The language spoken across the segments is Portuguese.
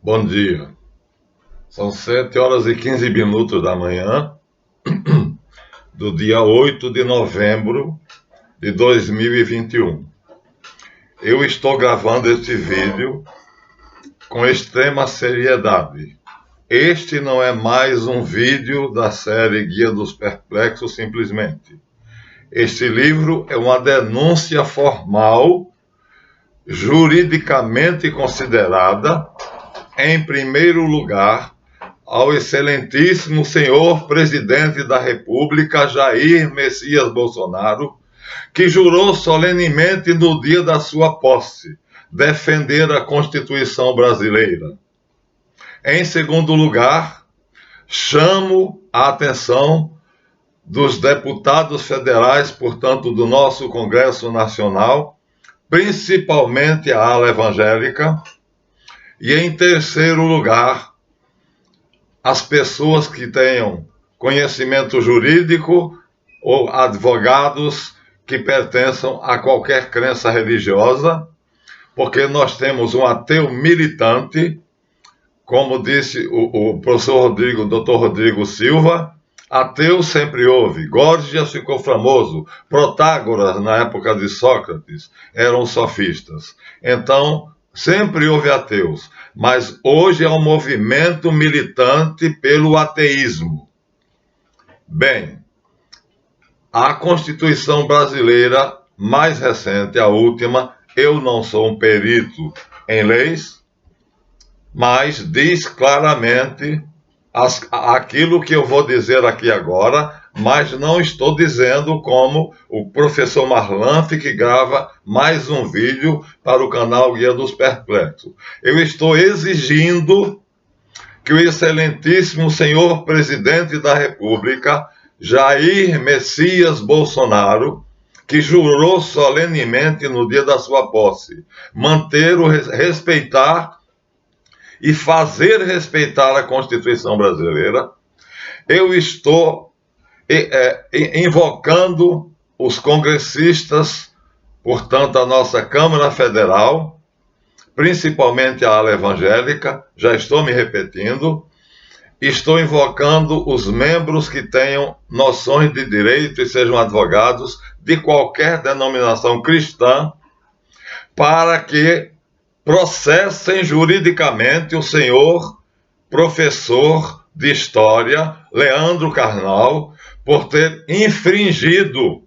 Bom dia. São 7h15 da manhã do dia 8 de novembro de 2021. Eu estou gravando este vídeo com extrema seriedade. Este não é mais um vídeo da série Guia dos Perplexos, simplesmente. Este livro é uma denúncia formal, juridicamente considerada, em primeiro lugar, ao excelentíssimo senhor presidente da República, Jair Messias Bolsonaro, que jurou solenemente no dia da sua posse defender a Constituição brasileira. Em segundo lugar, chamo a atenção dos deputados federais, portanto, do nosso Congresso Nacional, principalmente a ala evangélica, e em terceiro lugar, as pessoas que tenham conhecimento jurídico ou advogados que pertençam a qualquer crença religiosa, porque nós temos um ateu militante, como disse o professor Dr. Rodrigo Silva, ateu sempre houve. Górgias ficou famoso, Protágoras, na época de Sócrates, eram sofistas. Então, sempre houve ateus, mas hoje é um movimento militante pelo ateísmo. Bem, a Constituição brasileira mais recente, a última, eu não sou um perito em leis, mas diz claramente aquilo que eu vou dizer aqui agora, mas não estou dizendo como o professor Marlanf, que grava mais um vídeo para o canal Guia dos Perplexos. Eu estou exigindo que o excelentíssimo senhor presidente da República, Jair Messias Bolsonaro, que jurou solenemente no dia da sua posse, respeitar e fazer respeitar a Constituição brasileira, eu estou invocando os congressistas, portanto, a nossa Câmara Federal, principalmente a ala evangélica, já estou me repetindo, estou invocando os membros que tenham noções de direito e sejam advogados de qualquer denominação cristã, para que processem juridicamente o senhor professor de História, Leandro Carnal, por ter infringido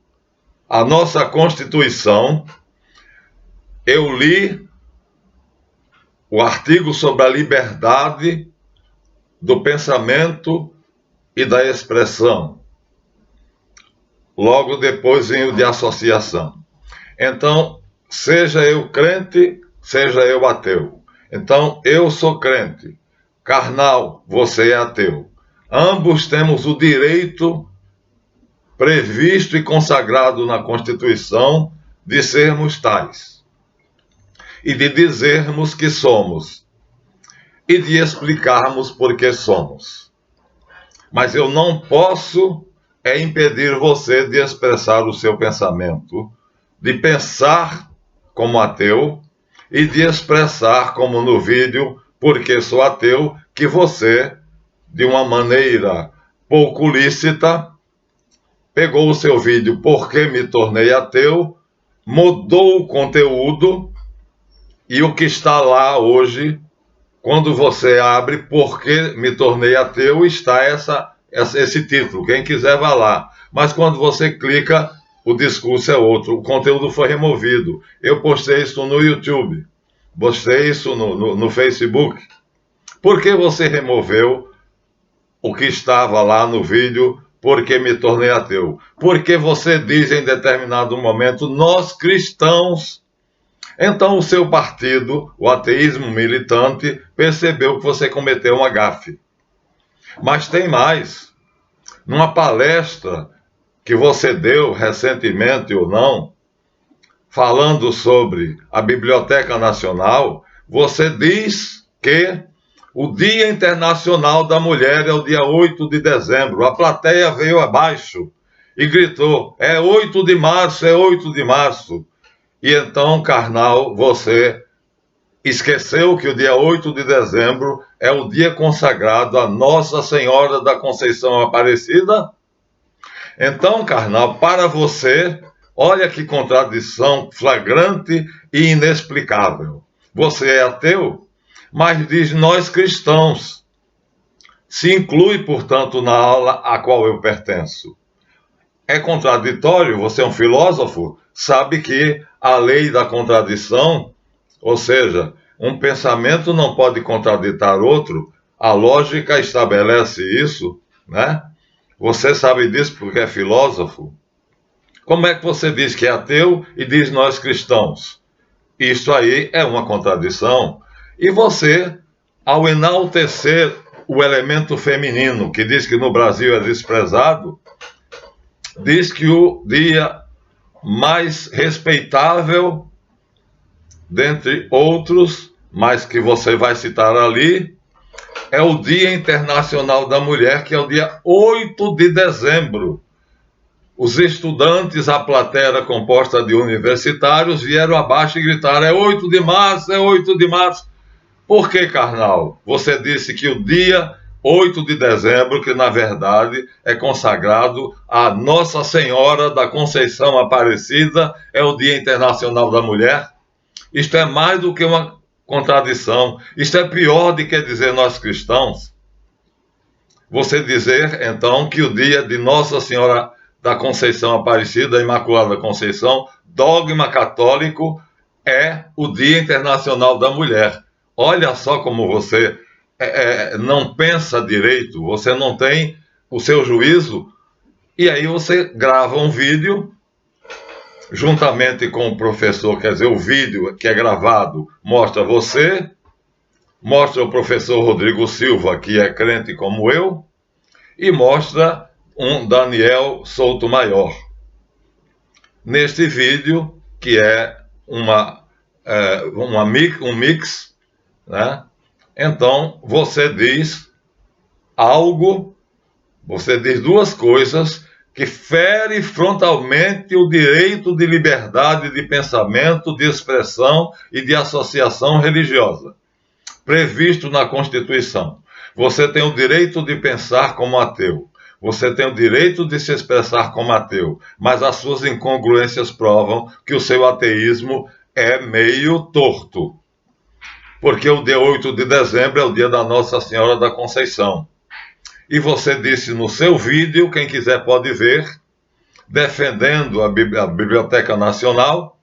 a nossa Constituição. Eu li o artigo sobre a liberdade do pensamento e da expressão. Logo depois vem o de associação. Então, seja eu crente, seja eu ateu. Então, eu sou crente. Carnal, você é ateu. Ambos temos o direito previsto e consagrado na Constituição de sermos tais. E de dizermos que somos. E de explicarmos por que somos. Mas eu não posso impedir você de expressar o seu pensamento, de pensar como ateu e de expressar, como no vídeo, porque sou ateu, que você, de uma maneira pouco lícita, pegou o seu vídeo Porque Me Tornei Ateu, mudou o conteúdo e o que está lá hoje, quando você abre Porque Me Tornei Ateu, está esse título. Quem quiser vá lá. Mas quando você clica, o discurso é outro. O conteúdo foi removido. Eu postei isso no YouTube. Postei isso no Facebook. Por que você removeu o que estava lá no vídeo Porque Me Tornei Ateu? Porque você diz em determinado momento, nós cristãos. Então o seu partido, o ateísmo militante, percebeu que você cometeu uma gafe. Mas tem mais. Numa palestra que você deu recentemente ou não, falando sobre a Biblioteca Nacional, você diz que o Dia Internacional da Mulher é o dia 8 de dezembro. A plateia veio abaixo e gritou, é 8 de março, é 8 de março. E então, carnal, você esqueceu que o dia 8 de dezembro é o dia consagrado a Nossa Senhora da Conceição Aparecida? Então, carnal, para você, olha que contradição flagrante e inexplicável. Você é ateu, mas diz nós cristãos. Se inclui, portanto, na aula a qual eu pertenço. É contraditório, você é um filósofo, sabe que a lei da contradição, ou seja, um pensamento não pode contraditar outro, a lógica estabelece isso, né? Você sabe disso porque é filósofo? Como é que você diz que é ateu e diz nós cristãos? Isso aí é uma contradição. E você, ao enaltecer o elemento feminino, que diz que no Brasil é desprezado, diz que o dia mais respeitável, dentre outros, mas que você vai citar ali, é o Dia Internacional da Mulher, que é o dia 8 de dezembro. Os estudantes, a plateia composta de universitários, vieram abaixo e gritaram: é 8 de março, é 8 de março. Por que, carnal? Você disse que o dia 8 de dezembro, que na verdade é consagrado a Nossa Senhora da Conceição Aparecida, é o Dia Internacional da Mulher. Isto é mais do que uma contradição. Isto é pior do que dizer nós cristãos. Você dizer, então, que o dia de Nossa Senhora da Conceição Aparecida, Imaculada Conceição, dogma católico, é o Dia Internacional da Mulher. Olha só como você não pensa direito, você não tem o seu juízo, e aí você grava um vídeo, juntamente com o professor, quer dizer, o vídeo que é gravado mostra você, mostra o professor Rodrigo Silva, que é crente como eu, e mostra um Daniel Souto Maior. Neste vídeo, que é um mix, né? Então, você diz duas coisas que ferem frontalmente o direito de liberdade de pensamento, de expressão e de associação religiosa, previsto na Constituição. Você tem o direito de pensar como ateu. Você tem o direito de se expressar como ateu, mas as suas incongruências provam que o seu ateísmo é meio torto. Porque o dia 8 de dezembro é o dia da Nossa Senhora da Conceição. E você disse no seu vídeo, quem quiser pode ver, defendendo a Biblioteca Nacional,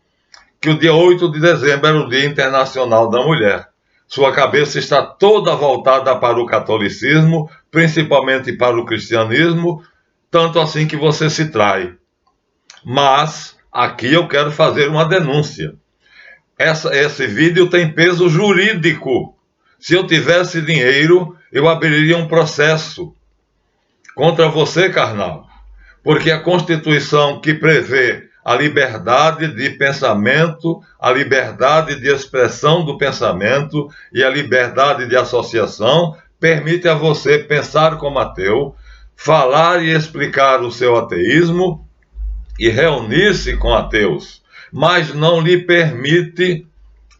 que o dia 8 de dezembro era o Dia Internacional da Mulher. Sua cabeça está toda voltada para o catolicismo, principalmente para o cristianismo, tanto assim que você se trai. Mas aqui eu quero fazer uma denúncia. Esse vídeo tem peso jurídico. Se eu tivesse dinheiro, eu abriria um processo contra você, carnal. Porque a Constituição que prevê a liberdade de pensamento, a liberdade de expressão do pensamento e a liberdade de associação permite a você pensar como ateu, falar e explicar o seu ateísmo e reunir-se com ateus, mas não lhe permite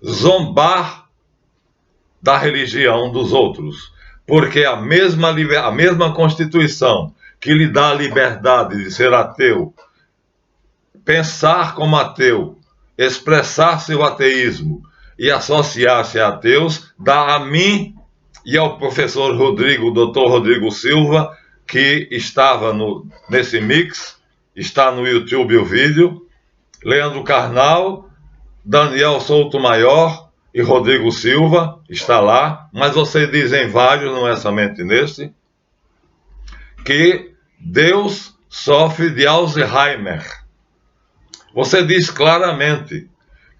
zombar da religião dos outros, porque a mesma Constituição que lhe dá a liberdade de ser ateu, pensar como ateu, expressar seu ateísmo e associar-se a ateus, dá a mim e ao professor Rodrigo, Dr. Rodrigo Silva, que estava nesse mix, está no YouTube o vídeo, Leandro Carnal, Daniel Souto Maior e Rodrigo Silva, está lá, mas vocês dizem vários, não é somente nesse, que Deus sofre de Alzheimer. Você diz claramente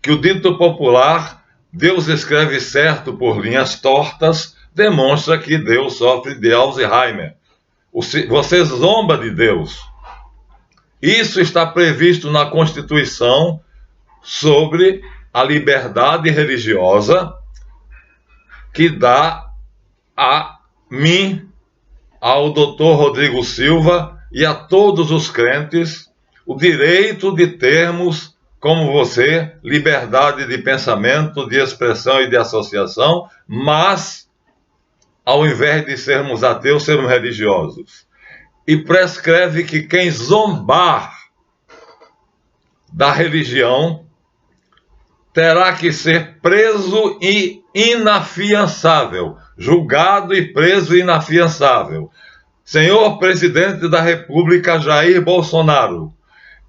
que o dito popular, Deus escreve certo por linhas tortas, demonstra que Deus sofre de Alzheimer. Você zomba de Deus. Isso está previsto na Constituição sobre a liberdade religiosa que dá a mim, ao Dr. Rodrigo Silva e a todos os crentes o direito de termos como você, liberdade de pensamento, de expressão e de associação, mas, ao invés de sermos ateus, sermos religiosos. E prescreve que quem zombar da religião terá que ser preso e inafiançável, julgado e preso e inafiançável. Senhor Presidente da República Jair Bolsonaro,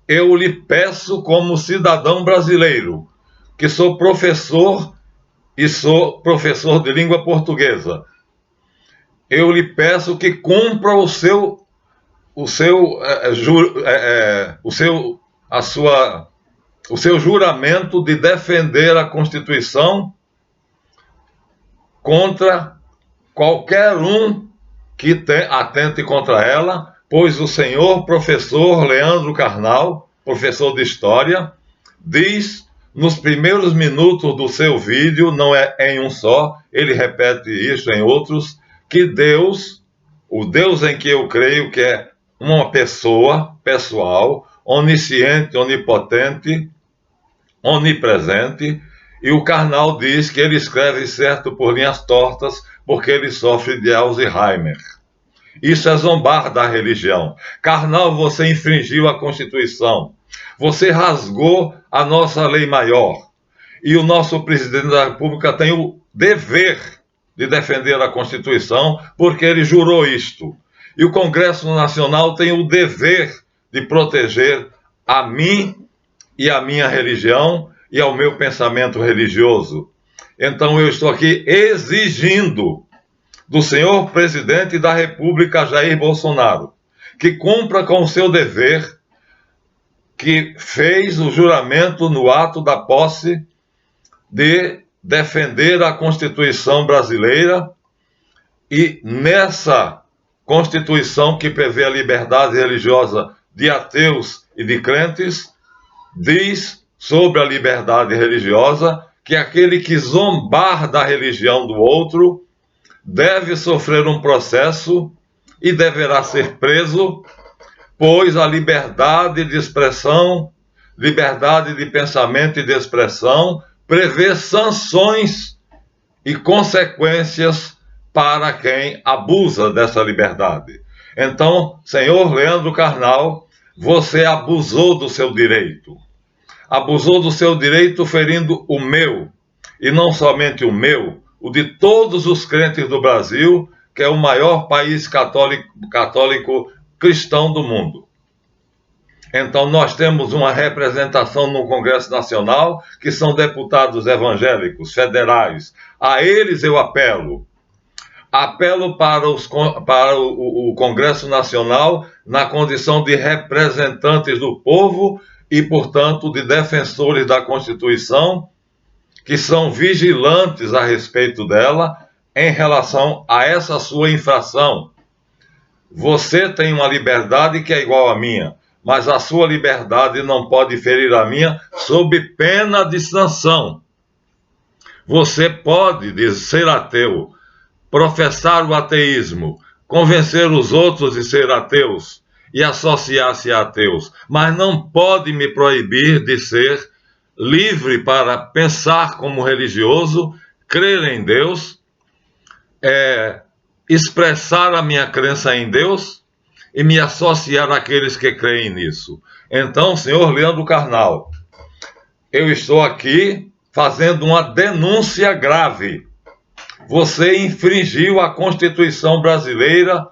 eu lhe peço como cidadão brasileiro, que sou professor e sou professor de língua portuguesa, eu lhe peço que cumpra o seu juramento de defender a Constituição contra qualquer um que atente contra ela, pois o senhor professor Leandro Carnal, professor de História, diz nos primeiros minutos do seu vídeo, não é em um só, ele repete isso em outros, que Deus, o Deus em que eu creio que é uma pessoa pessoal, onisciente, onipotente, onipresente, e o Karnal diz que ele escreve certo por linhas tortas porque ele sofre de Alzheimer. Isso é zombar da religião. Karnal, você infringiu a Constituição. Você rasgou a nossa lei maior. E o nosso presidente da República tem o dever de defender a Constituição porque ele jurou isto. E o Congresso Nacional tem o dever de proteger a mim e a minha religião e ao meu pensamento religioso. Então eu estou aqui exigindo do senhor presidente da República, Jair Bolsonaro, que cumpra com o seu dever, que fez o juramento no ato da posse de defender a Constituição brasileira e nessa Constituição que prevê a liberdade religiosa de ateus e de crentes, diz sobre a liberdade religiosa que aquele que zombar da religião do outro deve sofrer um processo e deverá ser preso, pois a liberdade de expressão, liberdade de pensamento e de expressão prevê sanções e consequências para quem abusa dessa liberdade. Então, senhor Leandro Carnal, você abusou do seu direito. Abusou do seu direito ferindo o meu, e não somente o meu, o de todos os crentes do Brasil, que é o maior país católico cristão do mundo. Então nós temos uma representação no Congresso Nacional, que são deputados evangélicos, federais. A eles eu apelo. Apelo para o Congresso Nacional na condição de representantes do povo e, portanto, de defensores da Constituição, que são vigilantes a respeito dela em relação a essa sua infração. Você tem uma liberdade que é igual à minha, mas a sua liberdade não pode ferir a minha sob pena de sanção. Você pode ser ateu, professar o ateísmo, convencer os outros de ser ateus e associar-se a ateus, mas não pode me proibir de ser livre para pensar como religioso, crer em Deus, expressar a minha crença em Deus e me associar àqueles que creem nisso. Então, senhor Leandro Carnal, eu estou aqui fazendo uma denúncia grave. Você infringiu a Constituição brasileira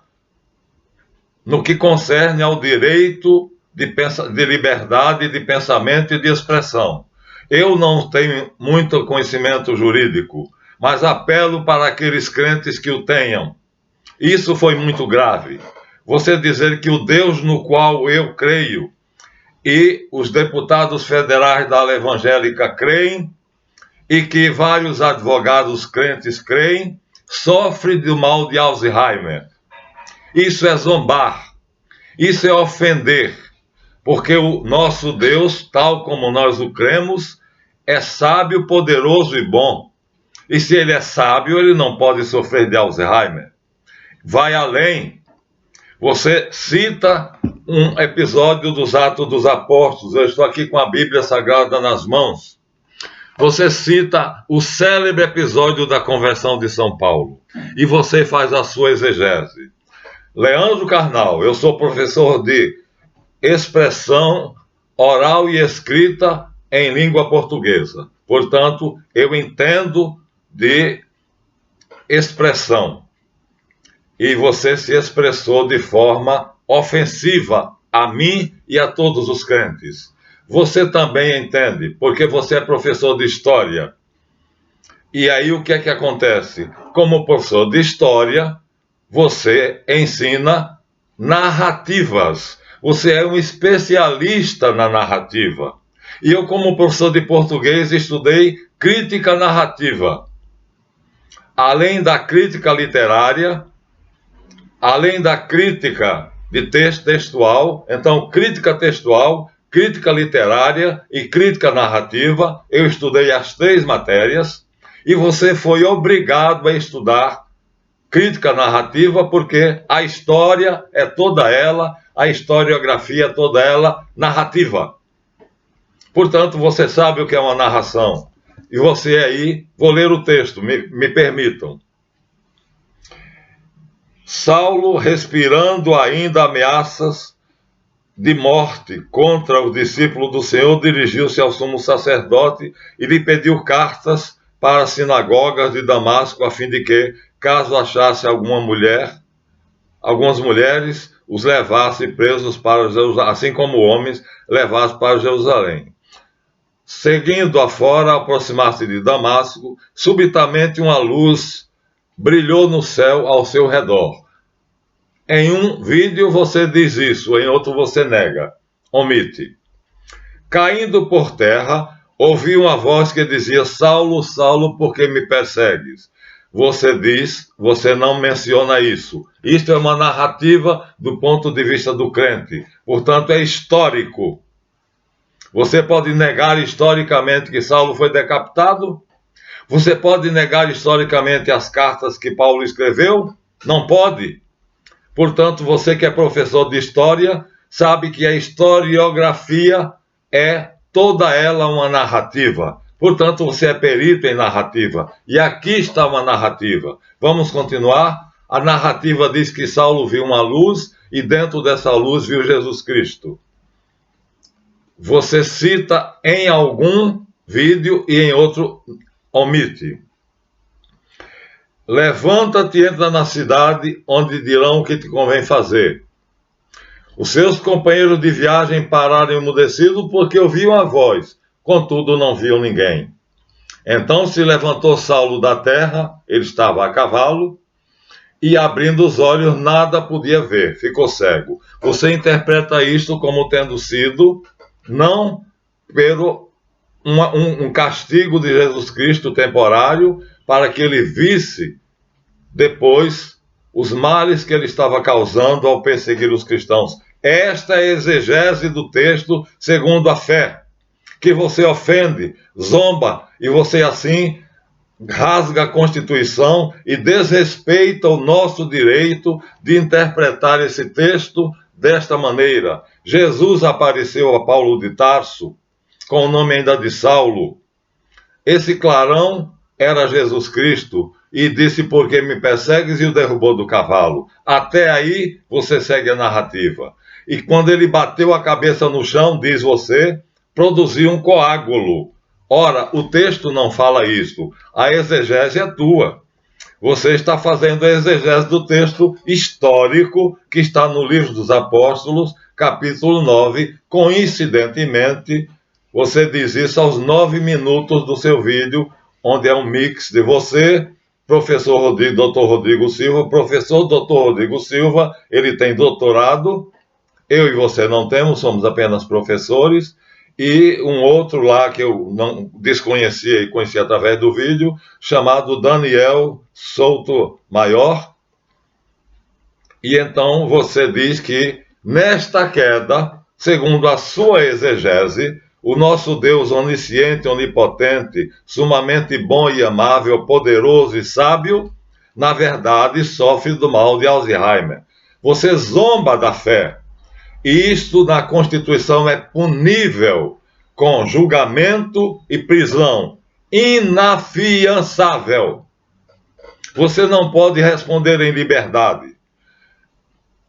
no que concerne ao direito de liberdade de pensamento e de expressão. Eu não tenho muito conhecimento jurídico, mas apelo para aqueles crentes que o tenham. Isso foi muito grave. Você dizer que o Deus no qual eu creio e os deputados federais da ala evangélica creem e que vários advogados crentes creem, sofre do mal de Alzheimer. Isso é zombar. Isso é ofender. Porque o nosso Deus, tal como nós o cremos, é sábio, poderoso e bom. E se ele é sábio, ele não pode sofrer de Alzheimer. Vai além. Você cita um episódio dos Atos dos Apóstolos. Eu estou aqui com a Bíblia Sagrada nas mãos. Você cita o célebre episódio da conversão de São Paulo. E você faz a sua exegese. Leandro Carnal, eu sou professor de expressão oral e escrita em língua portuguesa. Portanto, eu entendo de expressão. E você se expressou de forma ofensiva a mim e a todos os crentes. Você também entende, porque você é professor de história. E aí o que é que acontece? Como professor de história, você ensina narrativas. Você é um especialista na narrativa. E eu, como professor de português, estudei crítica narrativa. Além da crítica literária, além da crítica de texto textual, então crítica textual, crítica literária e crítica narrativa, eu estudei as 3 matérias, e você foi obrigado a estudar crítica narrativa, porque a história é toda ela, a historiografia é toda ela narrativa. Portanto, você sabe o que é uma narração. E você aí, vou ler o texto, me permitam. Saulo, respirando ainda ameaças de morte contra o discípulo do Senhor, dirigiu-se ao sumo sacerdote e lhe pediu cartas para as sinagogas de Damasco, a fim de que, caso achasse algumas mulheres, os levasse presos para Jerusalém, assim como homens, levasse para Jerusalém. Seguindo afora, aproximar-se de Damasco, subitamente uma luz brilhou no céu ao seu redor. Em um vídeo você diz isso, em outro você nega, omite. Caindo por terra, ouvi uma voz que dizia: Saulo, Saulo, por que me persegues? Você não menciona isso. Isto é uma narrativa do ponto de vista do crente. Portanto, é histórico. Você pode negar historicamente que Saulo foi decapitado? Você pode negar historicamente as cartas que Paulo escreveu? Não pode. Portanto, você que é professor de história, sabe que a historiografia é toda ela uma narrativa. Portanto, você é perito em narrativa. E aqui está uma narrativa. Vamos continuar? A narrativa diz que Saulo viu uma luz e dentro dessa luz viu Jesus Cristo. Você cita em algum vídeo e em outro omite. Levanta-te e entra na cidade, onde dirão o que te convém fazer. Os seus companheiros de viagem pararam emudecidos porque ouviam a voz, contudo não viam ninguém. Então se levantou Saulo da terra, ele estava a cavalo, e abrindo os olhos nada podia ver, ficou cego. Você interpreta isto como tendo sido, não pelo um castigo de Jesus Cristo temporário, para que ele visse depois os males que ele estava causando ao perseguir os cristãos. Esta é a exegese do texto segundo a fé, que você ofende, zomba, e você assim rasga a Constituição e desrespeita o nosso direito de interpretar esse texto desta maneira. Jesus apareceu a Paulo de Tarso, com o nome ainda de Saulo. Esse clarão era Jesus Cristo, e disse: por que me persegues? E o derrubou do cavalo. Até aí você segue a narrativa. E quando ele bateu a cabeça no chão, diz você, produziu um coágulo. Ora, o texto não fala isto. A exegese é tua. Você está fazendo a exegese do texto histórico que está no Livro dos Apóstolos, capítulo 9. Coincidentemente, você diz isso aos 9 minutos do seu vídeo, onde é um mix de você, professor Rodrigo, doutor Rodrigo Silva, professor doutor Rodrigo Silva, ele tem doutorado, eu e você não temos, somos apenas professores, e um outro lá que eu não desconhecia e conheci através do vídeo, chamado Daniel Souto Maior. E então você diz que nesta queda, segundo a sua exegese, o nosso Deus onisciente, onipotente, sumamente bom e amável, poderoso e sábio, na verdade sofre do mal de Alzheimer. Você zomba da fé. E isto na Constituição é punível com julgamento e prisão inafiançável. Você não pode responder em liberdade.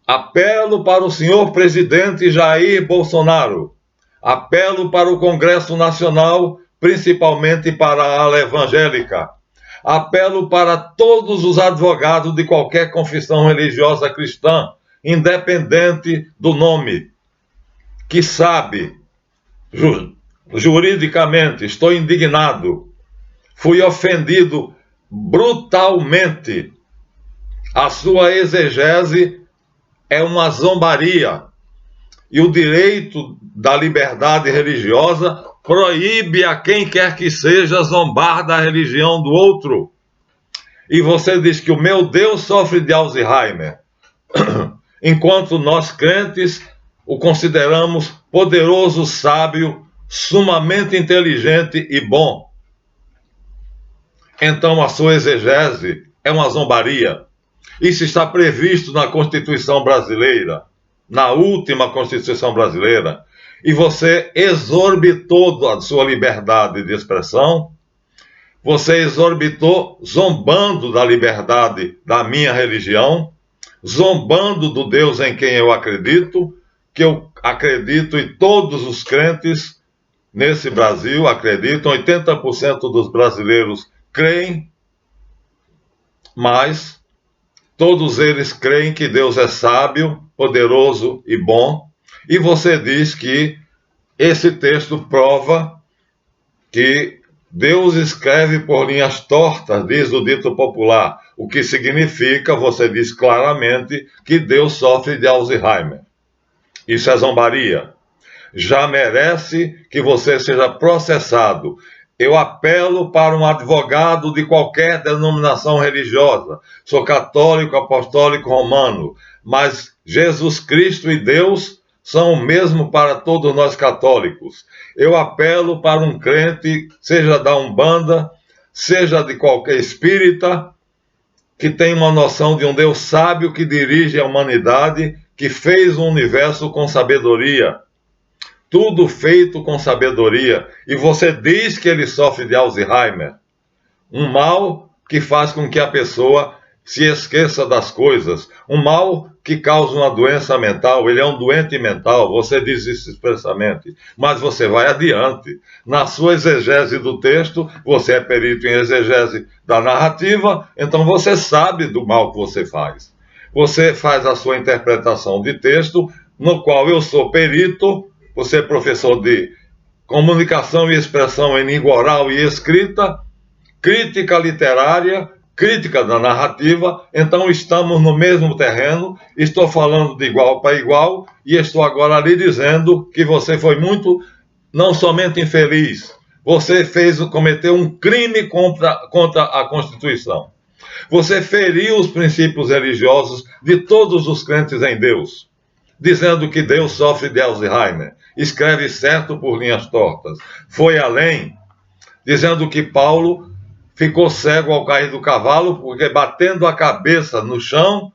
Apelo para o senhor presidente Jair Bolsonaro. Apelo para o Congresso Nacional, principalmente para a ala evangélica. Apelo para todos os advogados de qualquer confissão religiosa cristã, independente do nome, que sabe, juridicamente, estou indignado, fui ofendido brutalmente. A sua exegese é uma zombaria. E o direito da liberdade religiosa proíbe a quem quer que seja zombar da religião do outro. E você diz que o meu Deus sofre de Alzheimer, enquanto nós crentes o consideramos poderoso, sábio, sumamente inteligente e bom. Então a sua exegese é uma zombaria. Isso está previsto na Constituição brasileira, na última Constituição brasileira, e você exorbitou da sua liberdade de expressão, você exorbitou zombando da liberdade da minha religião, zombando do Deus em quem eu acredito, que eu acredito e todos os crentes nesse Brasil acreditam, 80% dos brasileiros creem, mas todos eles creem que Deus é sábio, poderoso e bom, e você diz que esse texto prova que Deus escreve por linhas tortas, diz o dito popular, o que significa, você diz claramente, que Deus sofre de Alzheimer. Isso é zombaria. Já merece que você seja processado. Eu apelo para um advogado de qualquer denominação religiosa. Sou católico, apostólico, romano, mas Jesus Cristo e Deus são o mesmo para todos nós católicos. Eu apelo para um crente, seja da Umbanda, seja de qualquer espírita, que tem uma noção de um Deus sábio que dirige a humanidade, que fez o universo com sabedoria. Tudo feito com sabedoria. E você diz que ele sofre de Alzheimer. Um mal que faz com que a pessoa se esqueça das coisas. Um mal que causa uma doença mental. Ele é um doente mental. Você diz isso expressamente. Mas você vai adiante. Na sua exegese do texto, você é perito em exegese da narrativa, então você sabe do mal que você faz. Você faz a sua interpretação de texto, no qual eu sou perito. Você é professor de comunicação e expressão em língua oral e escrita, crítica literária, crítica da narrativa, então estamos no mesmo terreno, estou falando de igual para igual e estou agora lhe dizendo que você foi muito, não somente infeliz, você cometeu um crime contra a Constituição. Você feriu os princípios religiosos de todos os crentes em Deus, dizendo que Deus sofre de Alzheimer. Escreve certo por linhas tortas. Foi além, dizendo que Paulo ficou cego ao cair do cavalo, porque batendo a cabeça no chão,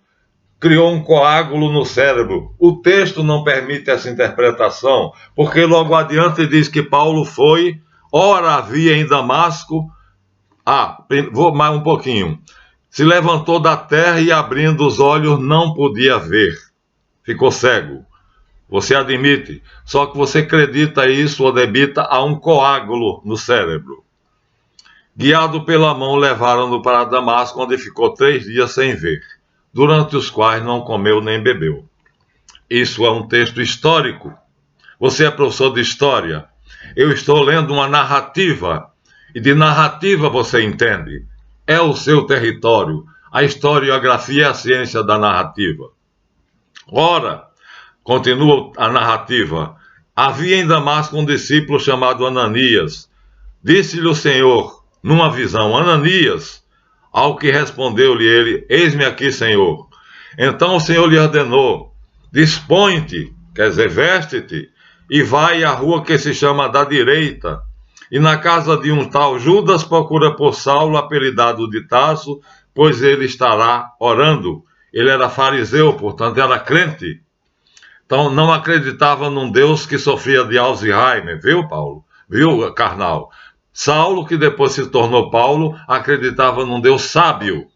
criou um coágulo no cérebro. O texto não permite essa interpretação, porque logo adiante diz que Paulo foi, ora havia em Damasco, vou mais um pouquinho, se levantou da terra e abrindo os olhos não podia ver. Ficou cego. Você admite, só que você acredita isso ou debita a um coágulo no cérebro. Guiado pela mão, levaram-no para Damasco, onde ficou 3 dias sem ver, durante os quais não comeu nem bebeu. Isso é um texto histórico. Você é professor de história. Eu estou lendo uma narrativa, e de narrativa você entende. É o seu território. A historiografia é a ciência da narrativa. Ora, continua a narrativa, havia em Damasco um discípulo chamado Ananias. Disse-lhe o Senhor, numa visão, Ananias, ao que respondeu-lhe ele, eis-me aqui, Senhor. Então o Senhor lhe ordenou, dispõe-te, quer dizer, veste-te, e vai à rua que se chama da direita, e na casa de um tal Judas procura por Saulo, apelidado de Tarso, pois ele estará orando. Ele era fariseu, portanto era crente. Então não acreditava num Deus que sofria de Alzheimer, viu, Paulo? Viu, carnal? Saulo, que depois se tornou Paulo, acreditava num Deus sábio.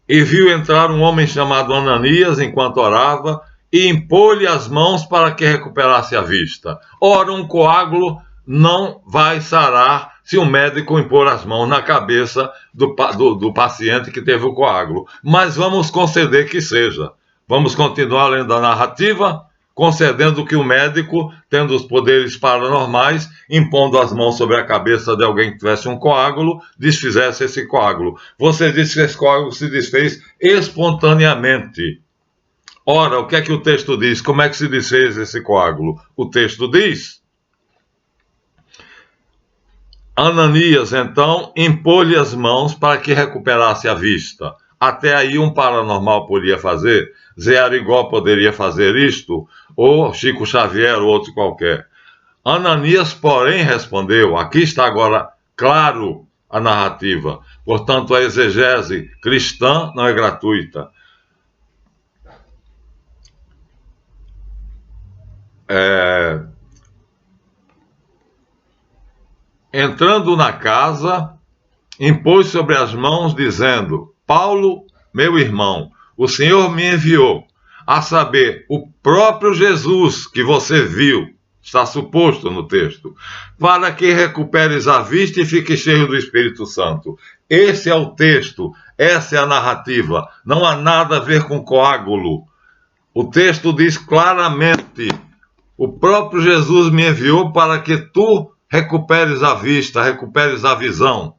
E viu entrar um homem chamado Ananias enquanto orava e impôs-lhe as mãos para que recuperasse a vista. Ora, um coágulo não vai sarar se o médico impor as mãos na cabeça do paciente que teve o coágulo. Mas vamos conceder que seja. Vamos continuar lendo a narrativa, concedendo que o médico, tendo os poderes paranormais, impondo as mãos sobre a cabeça de alguém que tivesse um coágulo, desfizesse esse coágulo. Você disse que esse coágulo se desfez espontaneamente. Ora, o que é que o texto diz? Como é que se desfez esse coágulo? O texto diz: Ananias, então, impôs-lhe as mãos para que recuperasse a vista. Até aí um paranormal podia fazer, Zé Arigó poderia fazer isto, ou Chico Xavier, ou outro qualquer. Ananias, porém, respondeu, aqui está agora claro a narrativa, portanto a exegese cristã não é gratuita. Entrando na casa, impôs sobre as mãos, dizendo: Paulo, meu irmão, o Senhor me enviou, a saber, o próprio Jesus que você viu, está suposto no texto, para que recuperes a vista e fique cheio do Espírito Santo. Esse é o texto, essa é a narrativa, não há nada a ver com coágulo. O texto diz claramente: o próprio Jesus me enviou para que tu recuperes a vista, recuperes a visão.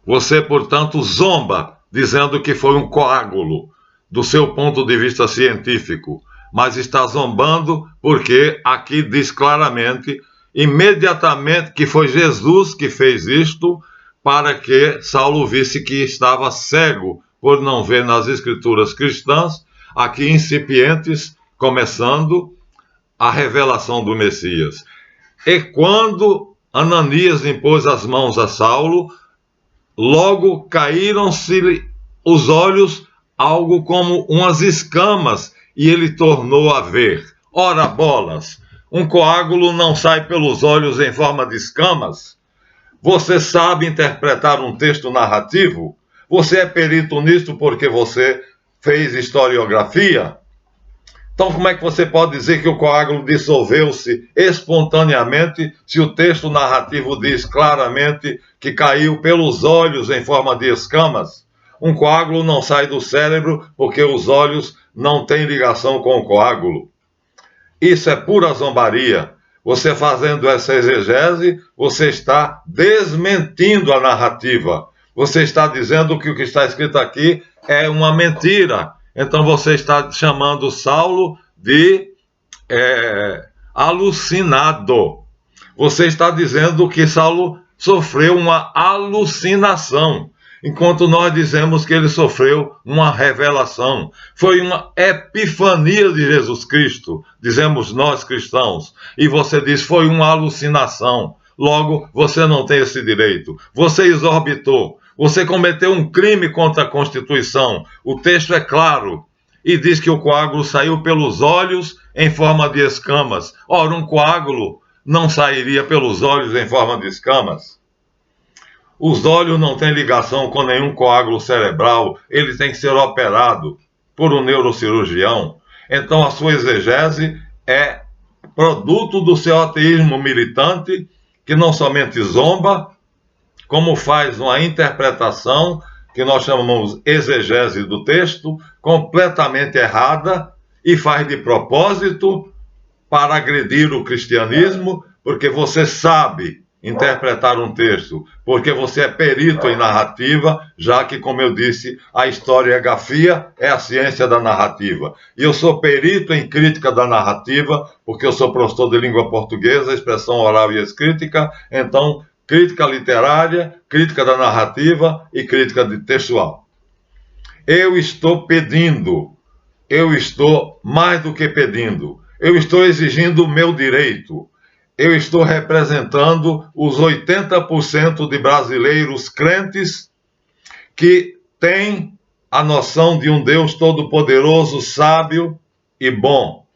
Você, portanto, zomba, dizendo que foi um coágulo, do seu ponto de vista científico, mas está zombando porque aqui diz claramente, imediatamente, que foi Jesus que fez isto para que Saulo visse que estava cego por não ver nas escrituras cristãs, aqui incipientes, começando a revelação do Messias. E quando Ananias impôs as mãos a Saulo, logo caíram-se os olhos, algo como umas escamas, e ele tornou a ver. Ora bolas, um coágulo não sai pelos olhos em forma de escamas? Você sabe interpretar um texto narrativo? Você é perito nisto porque você fez historiografia? Então, como é que você pode dizer que o coágulo dissolveu-se espontaneamente se o texto narrativo diz claramente que caiu pelos olhos em forma de escamas? Um coágulo não sai do cérebro porque os olhos não têm ligação com o coágulo. Isso é pura zombaria. Você fazendo essa exegese, você está desmentindo a narrativa. Você está dizendo que o que está escrito aqui é uma mentira. Então você está chamando Saulo de alucinado. Você está dizendo que Saulo sofreu uma alucinação, enquanto nós dizemos que ele sofreu uma revelação. Foi uma epifania de Jesus Cristo, dizemos nós cristãos. E você diz foi uma alucinação. Logo, você não tem esse direito. Você exorbitou. Você cometeu um crime contra a Constituição. O texto é claro e diz que o coágulo saiu pelos olhos em forma de escamas. Ora, um coágulo não sairia pelos olhos em forma de escamas. Os olhos não têm ligação com nenhum coágulo cerebral. Ele tem que ser operado por um neurocirurgião. Então, a sua exegese é produto do seu ateísmo militante, que não somente zomba, como faz uma interpretação, que nós chamamos exegese do texto, completamente errada, e faz de propósito para agredir o cristianismo, porque você sabe interpretar um texto, porque você é perito em narrativa, já que, como eu disse, a historiografia é a ciência da narrativa. E eu sou perito em crítica da narrativa, porque eu sou professor de língua portuguesa, expressão oral e escrita, então crítica literária, crítica da narrativa e crítica textual. Eu estou pedindo, eu estou mais do que pedindo, eu estou exigindo o meu direito. Eu estou representando os 80% de brasileiros crentes que tem a noção de um Deus todo-poderoso, sábio e bom.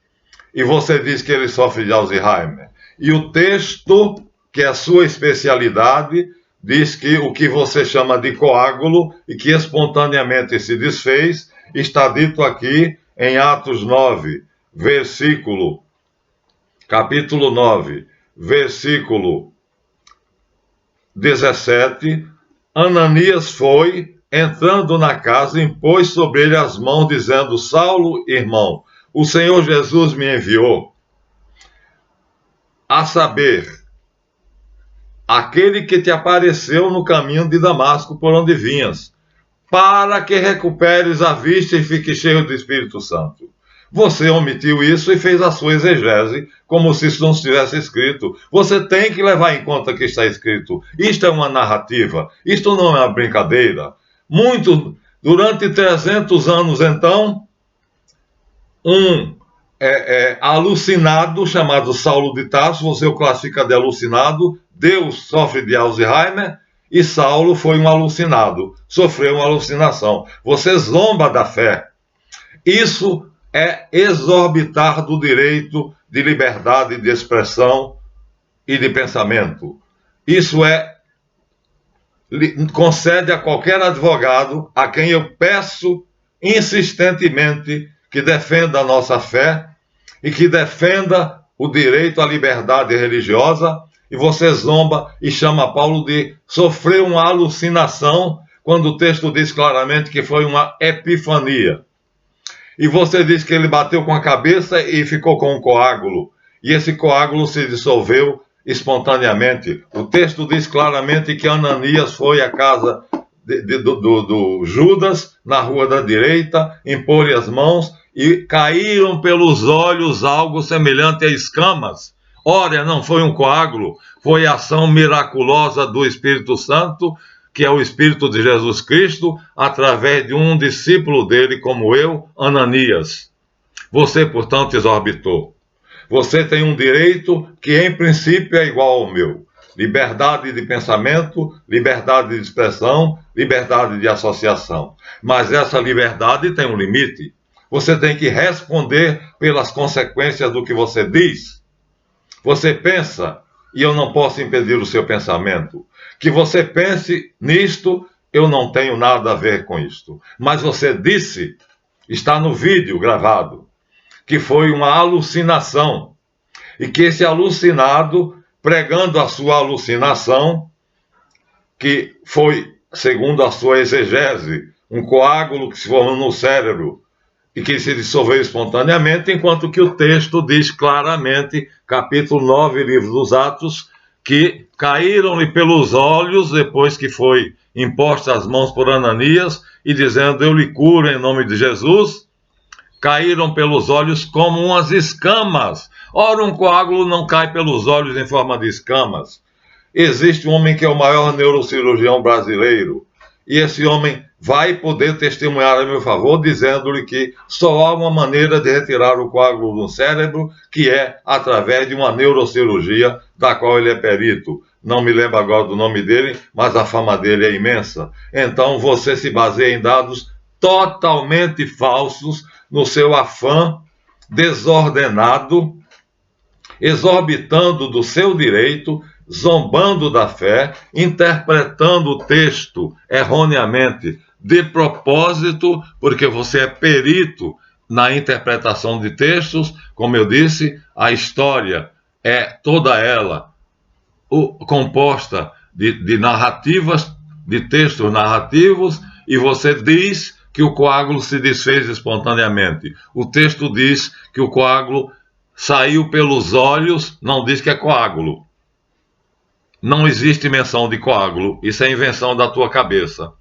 E você diz que ele sofre de Alzheimer. E o texto, que é a sua especialidade, diz que o que você chama de coágulo e que espontaneamente se desfez, está dito aqui em Atos 9, capítulo 9, versículo 17. Ananias foi, entrando na casa, impôs sobre ele as mãos, dizendo: Saulo, irmão, o Senhor Jesus me enviou, a saber, aquele que te apareceu no caminho de Damasco, por onde vinhas, para que recuperes a vista e fique cheio do Espírito Santo. Você omitiu isso e fez a sua exegese, como se isso não estivesse escrito. Você tem que levar em conta que está escrito. Isto é uma narrativa, isto não é uma brincadeira. Durante 300 anos, então, um alucinado chamado Saulo de Tarso, você o classifica de alucinado, Deus sofre de Alzheimer, e Saulo foi um alucinado, sofreu uma alucinação. Você zomba da fé. Isso é exorbitar do direito de liberdade de expressão e de pensamento. Isso concede a qualquer advogado a quem eu peço insistentemente que defenda a nossa fé e que defenda o direito à liberdade religiosa, e você zomba e chama Paulo de sofrer uma alucinação, quando o texto diz claramente que foi uma epifania. E você diz que ele bateu com a cabeça e ficou com um coágulo, e esse coágulo se dissolveu espontaneamente. O texto diz claramente que Ananias foi à casa do Judas, na rua da direita, impor-lhe as mãos, e caíram pelos olhos algo semelhante a escamas. Ora, não foi um coágulo, foi a ação miraculosa do Espírito Santo, que é o Espírito de Jesus Cristo, através de um discípulo dele, como eu, Ananias. Você, portanto, exorbitou. Você tem um direito que, em princípio, é igual ao meu. Liberdade de pensamento, liberdade de expressão, liberdade de associação. Mas essa liberdade tem um limite. Você tem que responder pelas consequências do que você diz. Você pensa, e eu não posso impedir o seu pensamento. Que você pense nisto, eu não tenho nada a ver com isto. Mas você disse, está no vídeo gravado, que foi uma alucinação. E que esse alucinado, pregando a sua alucinação, que foi, segundo a sua exegese, um coágulo que se formou no cérebro e que se dissolveu espontaneamente, enquanto que o texto diz claramente, capítulo 9, livro dos Atos, que caíram-lhe pelos olhos, depois que foi imposta as mãos por Ananias, e dizendo, eu lhe curo em nome de Jesus, caíram pelos olhos como umas escamas. Ora, um coágulo não cai pelos olhos em forma de escamas. Existe um homem que é o maior neurocirurgião brasileiro, e esse homem vai poder testemunhar a meu favor, dizendo-lhe que só há uma maneira de retirar o coágulo do cérebro, que é através de uma neurocirurgia, da qual ele é perito. Não me lembro agora do nome dele, mas a fama dele é imensa. Então você se baseia em dados totalmente falsos, no seu afã desordenado, exorbitando do seu direito, zombando da fé, interpretando o texto erroneamente, de propósito, porque você é perito na interpretação de textos. Como eu disse, a história é toda ela composta de narrativas, de textos narrativos, e você diz que o coágulo se desfez espontaneamente. O texto diz que o coágulo saiu pelos olhos, não diz que é coágulo. Não existe menção de coágulo, isso é invenção da tua cabeça.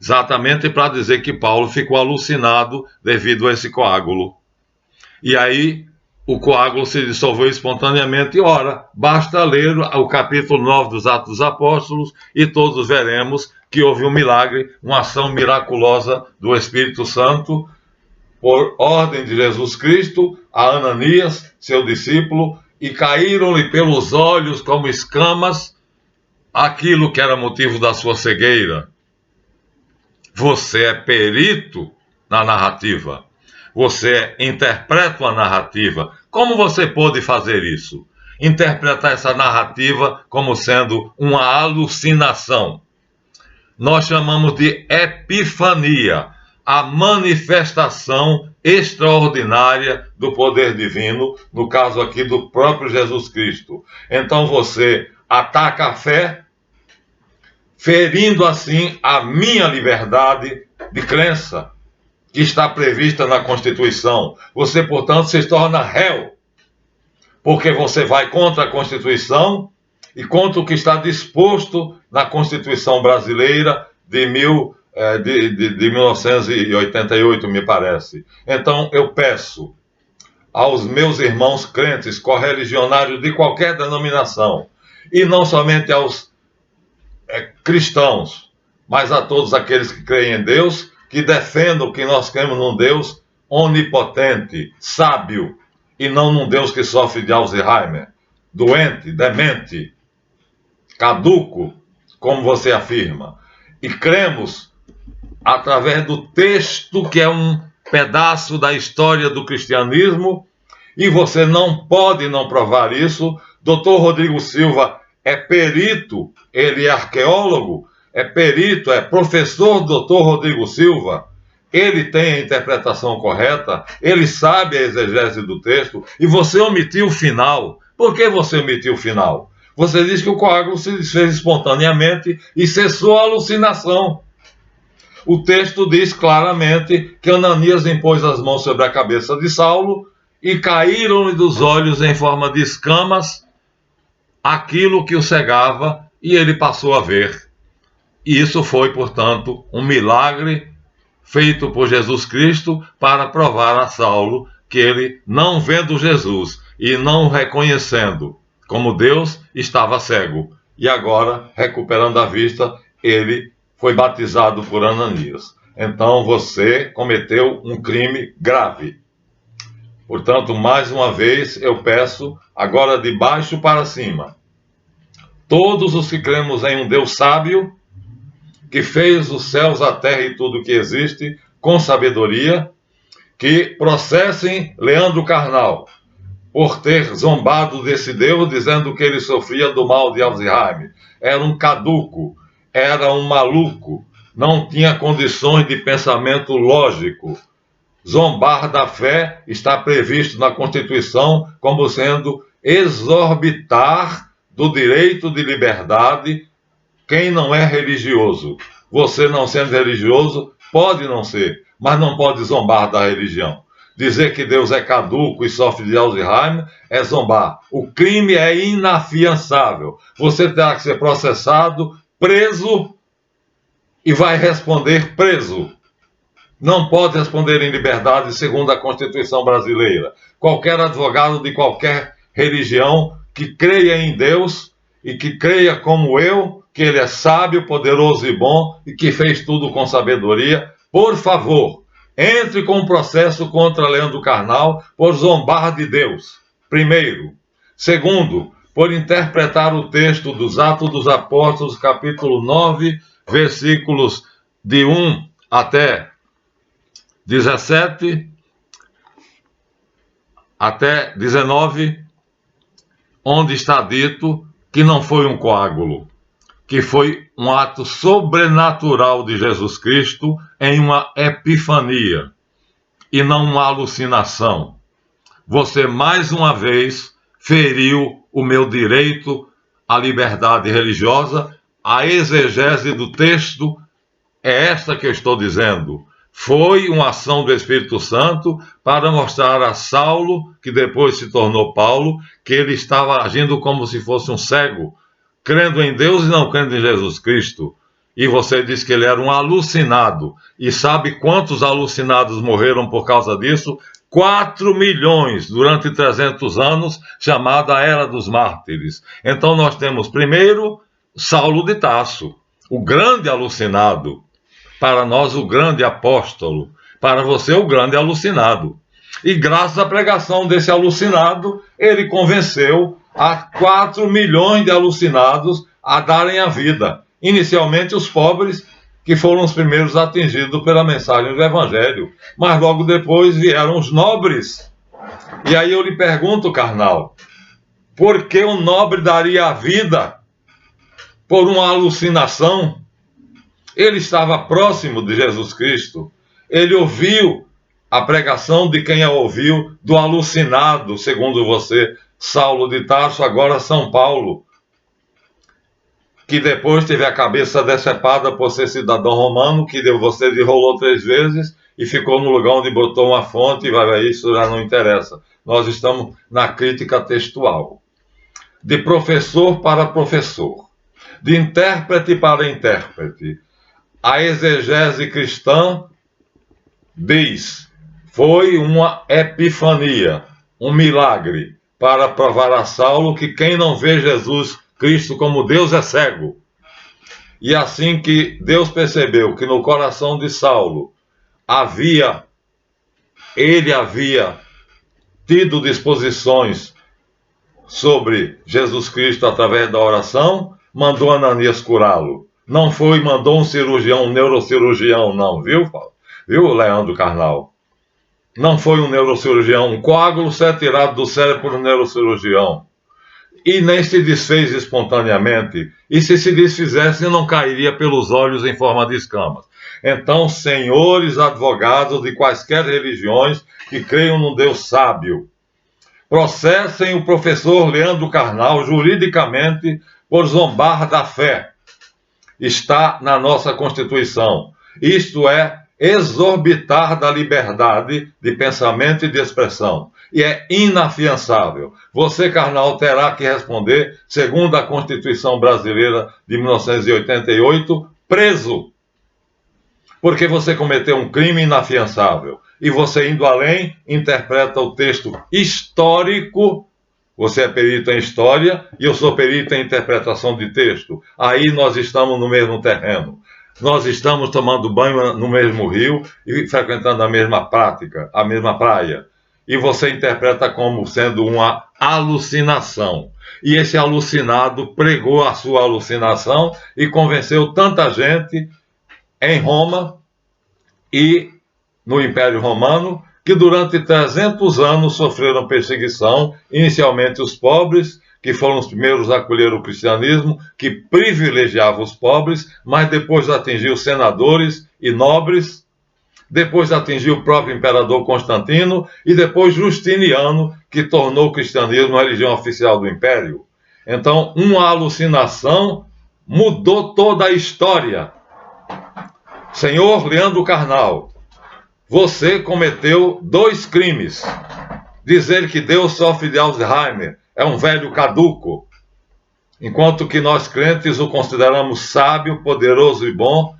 Exatamente para dizer que Paulo ficou alucinado devido a esse coágulo. E aí o coágulo se dissolveu espontaneamente. E ora, basta ler o capítulo 9 dos Atos dos Apóstolos e todos veremos que houve um milagre, uma ação miraculosa do Espírito Santo, por ordem de Jesus Cristo, a Ananias, seu discípulo, e caíram-lhe pelos olhos como escamas aquilo que era motivo da sua cegueira. Você é perito na narrativa. Você interpreta uma narrativa. Como você pôde fazer isso? Interpretar essa narrativa como sendo uma alucinação. Nós chamamos de epifania, a manifestação extraordinária do poder divino, no caso aqui do próprio Jesus Cristo. Então você ataca a fé, ferindo assim a minha liberdade de crença, que está prevista na Constituição. Você, portanto, se torna réu, porque você vai contra a Constituição e contra o que está disposto na Constituição brasileira de 1988, me parece. Então, eu peço aos meus irmãos crentes, correligionários de qualquer denominação, e não somente aos cristãos, mas a todos aqueles que creem em Deus, que defendam que nós cremos num Deus onipotente, sábio, e não num Deus que sofre de Alzheimer, doente, demente, caduco, como você afirma. E cremos através do texto, que é um pedaço da história do cristianismo, e você não pode não provar isso. Dr. Rodrigo Silva é perito, ele é arqueólogo, é perito, é professor Dr. Rodrigo Silva. Ele tem a interpretação correta, ele sabe a exegese do texto, e você omitiu o final. Por que você omitiu o final? Você diz que o coágulo se desfez espontaneamente e cessou a alucinação. O texto diz claramente que Ananias impôs as mãos sobre a cabeça de Saulo e caíram-lhe dos olhos em forma de escamas aquilo que o cegava, e ele passou a ver. E isso foi, portanto, um milagre feito por Jesus Cristo para provar a Saulo que ele, não vendo Jesus e não o reconhecendo como Deus, estava cego. E agora, recuperando a vista, ele foi batizado por Ananias. Então você cometeu um crime grave. Portanto, mais uma vez, eu peço, agora de baixo para cima, todos os que cremos em um Deus sábio, que fez os céus, a terra e tudo que existe, com sabedoria, que processem Leandro Carnal, por ter zombado desse Deus, dizendo que ele sofria do mal de Alzheimer. Era um caduco, era um maluco, não tinha condições de pensamento lógico. Zombar da fé está previsto na Constituição como sendo exorbitar do direito de liberdade quem não é religioso. Você, não sendo religioso, pode não ser, mas não pode zombar da religião. Dizer que Deus é caduco e sofre de Alzheimer é zombar. O crime é inafiançável. Você terá que ser processado, preso, e vai responder preso. Não pode responder em liberdade segundo a Constituição brasileira. Qualquer advogado de qualquer religião que creia em Deus e que creia como eu, que ele é sábio, poderoso e bom e que fez tudo com sabedoria, por favor, entre com um processo contra Leandro Carnal por zombar de Deus, primeiro. Segundo, por interpretar o texto dos Atos dos Apóstolos, capítulo 9, versículos de 1 até 17, até 19, onde está dito que não foi um coágulo, que foi um ato sobrenatural de Jesus Cristo em uma epifania e não uma alucinação. Você, mais uma vez, feriu o meu direito à liberdade religiosa. A exegese do texto é esta que eu estou dizendo. Foi uma ação do Espírito Santo para mostrar a Saulo, que depois se tornou Paulo, que ele estava agindo como se fosse um cego, crendo em Deus e não crendo em Jesus Cristo. E você diz que ele era um alucinado. E sabe quantos alucinados morreram por causa disso? 4 milhões durante 300 anos, chamada a Era dos Mártires. Então nós temos primeiro Saulo de Tarso, o grande alucinado. Para nós, o grande apóstolo. Para você, o grande alucinado. E graças à pregação desse alucinado, ele convenceu a 4 milhões de alucinados a darem a vida. Inicialmente, os pobres que foram os primeiros atingidos pela mensagem do Evangelho. Mas logo depois vieram os nobres. E aí eu lhe pergunto, carnal, por que o nobre daria a vida por uma alucinação? Ele estava próximo de Jesus Cristo. Ele ouviu a pregação de quem a ouviu, do alucinado, segundo você, Saulo de Tarso, agora São Paulo, que depois teve a cabeça decepada por ser cidadão romano, que você derrolou 3 vezes e ficou no lugar onde botou uma fonte, e isso já não interessa. Nós estamos na crítica textual. De professor para professor, de intérprete para intérprete. A exegese cristã diz: foi uma epifania, um milagre, para provar a Saulo que quem não vê Jesus Cristo como Deus é cego. E assim que Deus percebeu que no coração de Saulo ele havia tido disposições sobre Jesus Cristo através da oração, mandou Ananias curá-lo. Não mandou um cirurgião, um neurocirurgião, não, viu, Leandro Carnal? Não foi um neurocirurgião, um coágulo ser tirado do cérebro por um neurocirurgião. E nem se desfez espontaneamente. E se desfizesse, não cairia pelos olhos em forma de escamas. Então, senhores advogados de quaisquer religiões que creiam num Deus sábio, processem o professor Leandro Carnal juridicamente por zombar da fé. Está na nossa Constituição. Isto é exorbitar da liberdade de pensamento e de expressão. E é inafiançável. Você, carnal, terá que responder, segundo a Constituição Brasileira de 1988, preso. Porque você cometeu um crime inafiançável. E você, indo além, interpreta o texto histórico. Você é perito em história e eu sou perito em interpretação de texto. Aí nós estamos no mesmo terreno. Nós estamos tomando banho no mesmo rio e frequentando a mesma prática, a mesma praia. E você interpreta como sendo uma alucinação. E esse alucinado pregou a sua alucinação e convenceu tanta gente em Roma e no Império Romano, que durante 300 anos sofreram perseguição, inicialmente os pobres, que foram os primeiros a acolher o cristianismo, que privilegiava os pobres, mas depois atingiu senadores e nobres, depois atingiu o próprio imperador Constantino e depois Justiniano, que tornou o cristianismo a religião oficial do império. Então, uma alucinação mudou toda a história. Senhor Leandro Carnal, você cometeu 2 crimes. Dizer que Deus sofre de Alzheimer, é um velho caduco, enquanto que nós crentes o consideramos sábio, poderoso e bom,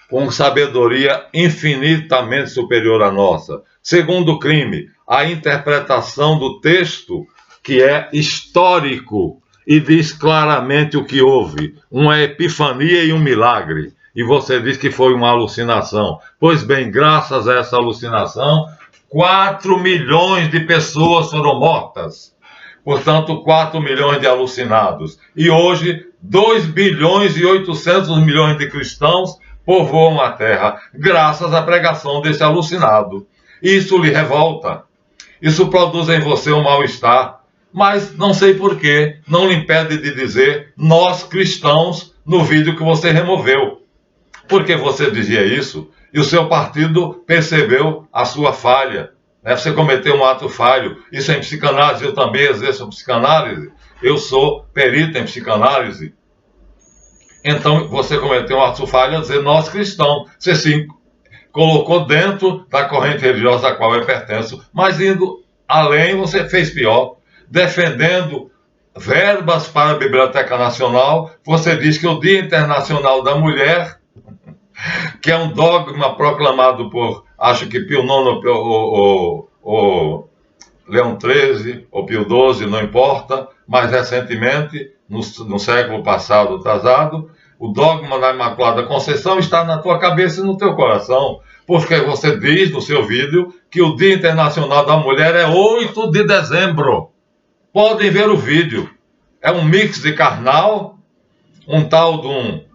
com sabedoria infinitamente superior à nossa. Segundo crime, a interpretação do texto, que é histórico e diz claramente o que houve, uma epifania e um milagre. E você diz que foi uma alucinação. Pois bem, graças a essa alucinação, 4 milhões de pessoas foram mortas. Portanto, 4 milhões de alucinados. E hoje, 2 bilhões e 800 milhões de cristãos povoam a terra, graças à pregação desse alucinado. Isso lhe revolta. Isso produz em você um mal-estar. Mas não sei porquê, não lhe impede de dizer nós cristãos no vídeo que você removeu. Porque você dizia isso e o seu partido percebeu a sua falha. Né? Você cometeu um ato falho. Isso é em psicanálise, eu também exerço psicanálise. Eu sou perito em psicanálise. Então você cometeu um ato falho a dizer nós cristãos. Você sim colocou dentro da corrente religiosa a qual eu pertenço. Mas indo além, você fez pior. Defendendo verbas para a Biblioteca Nacional, você diz que o Dia Internacional da Mulher, que é um dogma proclamado por, acho que Pio IX ou Leão XIII ou Pio XII, não importa, mais recentemente, no século passado, atrasado, o dogma da Imaculada Conceição está na tua cabeça e no teu coração, porque você diz no seu vídeo que o Dia Internacional da Mulher é 8 de dezembro. Podem ver o vídeo. É um mix de carnal, um tal de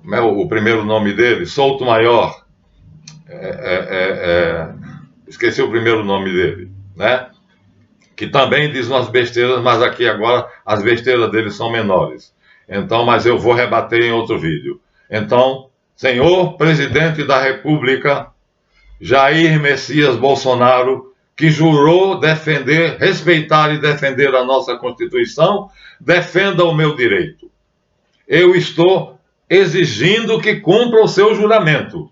como é o primeiro nome dele? Souto Maior. Esqueci o primeiro nome dele, né? Que também diz umas besteiras, mas aqui agora as besteiras dele são menores. Então, mas eu vou rebater em outro vídeo. Então, senhor presidente da República, Jair Messias Bolsonaro, que jurou defender, respeitar e defender a nossa Constituição, defenda o meu direito. Eu estou exigindo que cumpra o seu juramento.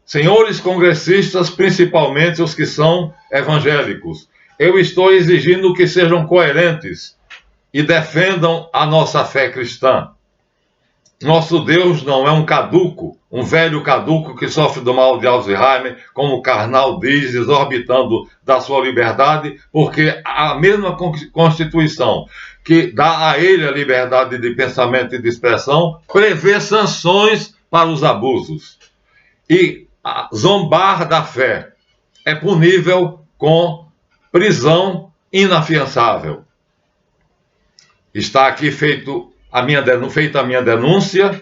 Senhores congressistas, principalmente os que são evangélicos, eu estou exigindo que sejam coerentes e defendam a nossa fé cristã. Nosso Deus não é um caduco, um velho caduco que sofre do mal de Alzheimer, como o Karnal diz, exorbitando da sua liberdade, porque a mesma Constituição que dá a ele a liberdade de pensamento e de expressão prevê sanções para os abusos. E zombar da fé é punível com prisão inafiançável. Está aqui feita a minha denúncia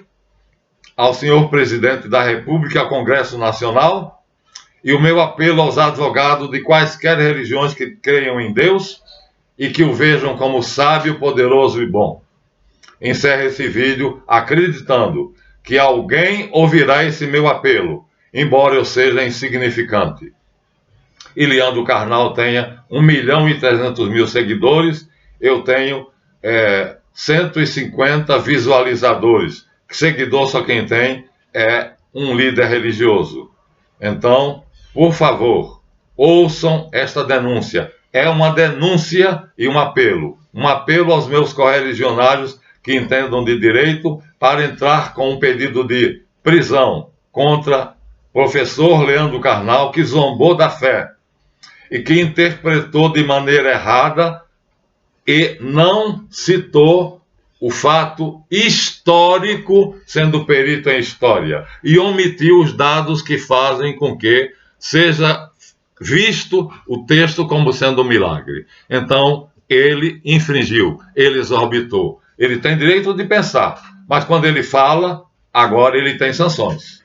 ao senhor presidente da República, ao Congresso Nacional, e o meu apelo aos advogados de quaisquer religiões que creiam em Deus e que o vejam como sábio, poderoso e bom. Encerro esse vídeo acreditando que alguém ouvirá esse meu apelo, embora eu seja insignificante. E Leandro Carnal tenha 1.300.000 seguidores, eu tenho 150 visualizadores. Seguidor só quem tem é um líder religioso. Então, por favor, ouçam esta denúncia. É uma denúncia e um apelo. Um apelo aos meus correligionários que entendam de direito para entrar com um pedido de prisão contra professor Leandro Carnal, que zombou da fé e que interpretou de maneira errada e não citou o fato histórico, sendo perito em história, e omitiu os dados que fazem com que seja visto o texto como sendo um milagre. Então, ele infringiu, ele exorbitou. Ele tem direito de pensar, mas quando ele fala, agora ele tem sanções.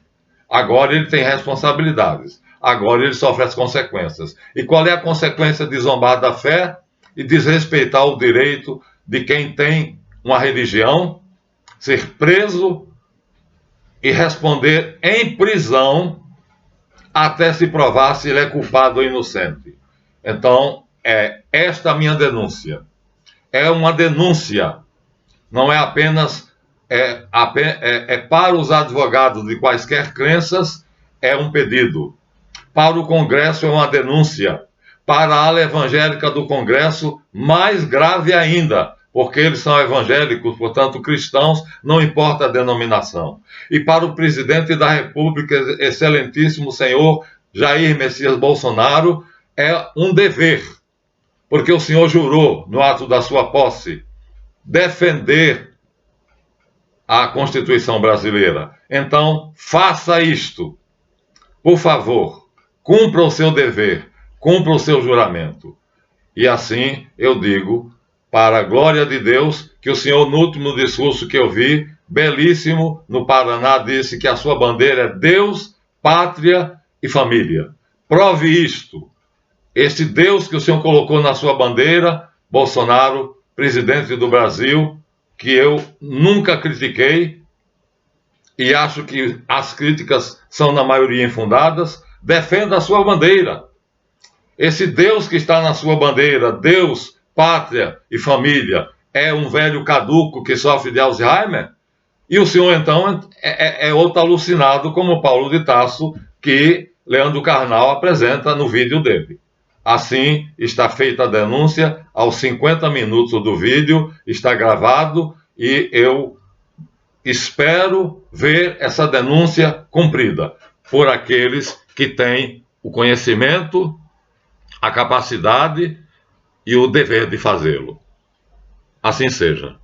Agora ele tem responsabilidades. Agora ele sofre as consequências. E qual é a consequência de zombar da fé e desrespeitar o direito de quem tem uma religião, ser preso e responder em prisão até se provar se ele é culpado ou inocente? Então, é esta a minha denúncia. É uma denúncia, não é apenas... para os advogados de quaisquer crenças, é um pedido. Para o Congresso é uma denúncia. Para a ala evangélica do Congresso, mais grave ainda, porque eles são evangélicos, portanto cristãos, não importa a denominação. E para o presidente da República, excelentíssimo senhor Jair Messias Bolsonaro, é um dever, porque o senhor jurou, no ato da sua posse, defender a Constituição brasileira. Então, faça isto. Por favor, cumpra o seu dever, cumpra o seu juramento. E assim eu digo, para a glória de Deus, que o senhor, no último discurso que eu vi, belíssimo, no Paraná, disse que a sua bandeira é Deus, pátria e família. Prove isto. Este Deus que o senhor colocou na sua bandeira, Bolsonaro, presidente do Brasil, que eu nunca critiquei, e acho que as críticas são na maioria infundadas, defenda a sua bandeira. Esse Deus que está na sua bandeira, Deus, pátria e família, é um velho caduco que sofre de Alzheimer? E o senhor, então, é outro alucinado, como Paulo de Tarso, que Leandro Carnal apresenta no vídeo dele. Assim, está feita a denúncia, aos 50 minutos do vídeo, está gravado, e eu espero ver essa denúncia cumprida por aqueles que têm o conhecimento, a capacidade e o dever de fazê-lo. Assim seja.